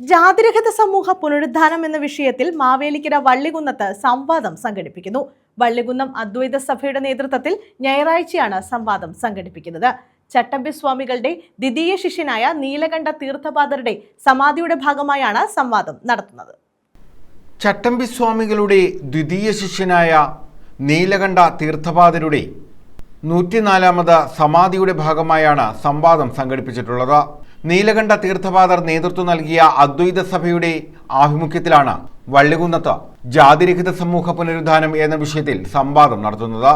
ജാതിരഹിത സമൂഹ പുനരുദ്ധാനം എന്ന വിഷയത്തിൽ മാവേലിക്കര വള്ളികുന്നത്ത് സംവാദം സംഘടിപ്പിക്കുന്നു. വള്ളികുന്നം അദ്വൈത സഭയുടെ നേതൃത്വത്തിൽ ഞായറാഴ്ചയാണ് സംവാദം സംഘടിപ്പിക്കുന്നത്. ചട്ടമ്പി സ്വാമികളുടെ ദ്വിതീയ ശിഷ്യനായ നീലകണ്ഠ തീർത്ഥപാദരുടെ സമാധിയുടെ ഭാഗമായാണ് സംവാദം നടത്തുന്നത്. ചട്ടമ്പി സ്വാമികളുടെ ദ്വിതീയ ശിഷ്യനായ നീലകണ്ഠ തീർത്ഥപാദരുടെ 104ാമത് സമാധിയുടെ ഭാഗമായാണ് സംവാദം സംഘടിപ്പിച്ചിട്ടുള്ളത്. നീലകണ്ഠ തീർത്ഥപാദർ നേതൃത്വം നൽകിയ അദ്വൈത സഭയുടെ ആഭിമുഖ്യത്തിലാണ് വള്ളികുന്നത്ത് ജാതിരഹിത സമൂഹ പുനരുദ്ധാനം എന്ന വിഷയത്തിൽ സംവാദം നടത്തുന്നത്.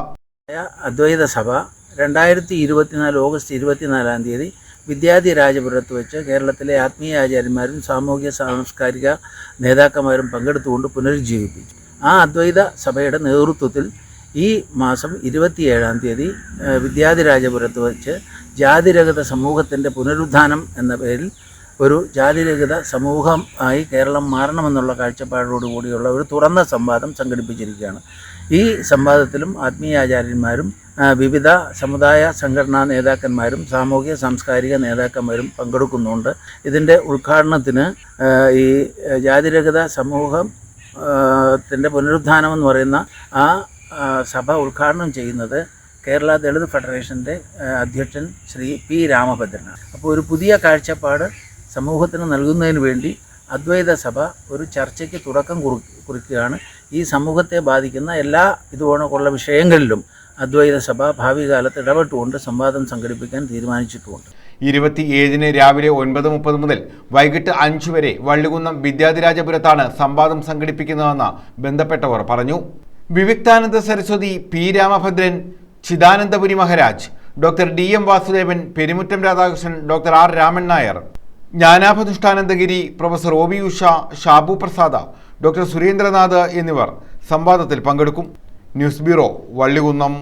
അദ്വൈത സഭ 2024 ഓഗസ്റ്റ് 24-ാം തീയതി വിദ്യാധിരാജപുരത്ത് വെച്ച് കേരളത്തിലെ ആത്മീയ ആചാര്യന്മാരും സാമൂഹിക സാംസ്കാരിക നേതാക്കന്മാരും പങ്കെടുത്തുകൊണ്ട് പുനരുജ്ജീവിപ്പിച്ചു. ആ അദ്വൈത സഭയുടെ നേതൃത്വത്തിൽ ഈ മാസം 27-ാം തീയതി വിദ്യാധിരാജപുരത്ത് വെച്ച് ജാതിരഹിത സമൂഹത്തിൻ്റെ പുനരുദ്ധാനം എന്ന പേരിൽ ഒരു ജാതിരഹിത സമൂഹം ആയി കേരളം മാറണമെന്നുള്ള കാഴ്ചപ്പാടോടുകൂടിയുള്ള ഒരു തുറന്ന സംവാദം സംഘടിപ്പിച്ചിരിക്കുകയാണ്. ഈ സംവാദത്തിലും ആത്മീയാചാര്യന്മാരും വിവിധ സമുദായ സംഘടനാ നേതാക്കന്മാരും സാമൂഹിക സാംസ്കാരിക നേതാക്കന്മാരും പങ്കെടുക്കുന്നുണ്ട്. ഇതിൻ്റെ ഉദ്ഘാടനത്തിന് ഈ ജാതിരഹിത സമൂഹത്തിൻ്റെ പുനരുദ്ധാനം എന്ന് പറയുന്ന ആ സഭ ഉദ്ഘാടനം ചെയ്യുന്നത് കേരള ദളിത് ഫെഡറേഷൻ്റെ അധ്യക്ഷൻ ശ്രീ പി രാമഭദ്രനാണ്. അപ്പോൾ ഒരു പുതിയ കാഴ്ചപ്പാട് സമൂഹത്തിന് നൽകുന്നതിന് വേണ്ടി അദ്വൈത സഭ ഒരു ചർച്ചയ്ക്ക് തുടക്കം കുറിക്കുകയാണ്. ഈ സമൂഹത്തെ ബാധിക്കുന്ന എല്ലാ ഇതുപോലുള്ള വിഷയങ്ങളിലും അദ്വൈത സഭ ഭാവി കാലത്ത് ഇടപെട്ടുകൊണ്ട് സംവാദം സംഘടിപ്പിക്കാൻ തീരുമാനിച്ചിട്ടുമുണ്ട്. 27-ന് രാവിലെ 9:30 മുതൽ വൈകിട്ട് 5 വരെ വള്ളികുന്നം വിദ്യാധിരാജപുരത്താണ് സംവാദം സംഘടിപ്പിക്കുന്നതെന്ന് ബന്ധപ്പെട്ടവർ പറഞ്ഞു. Vivikthananda Saraswathi, P Ramabhadran, Chidanandapuri Maharaj, doctor DM Vasudevan, Perumuttam Radhakrishnan, doctor R Raman Nair, Jnanabhanushthananandagiri, professor OB Usha, Shabu Prasada, doctor Surendranath എന്നിവർ സംവാദത്തിൽ പങ്കെടുക്കും. News bureau, Vallikunnam.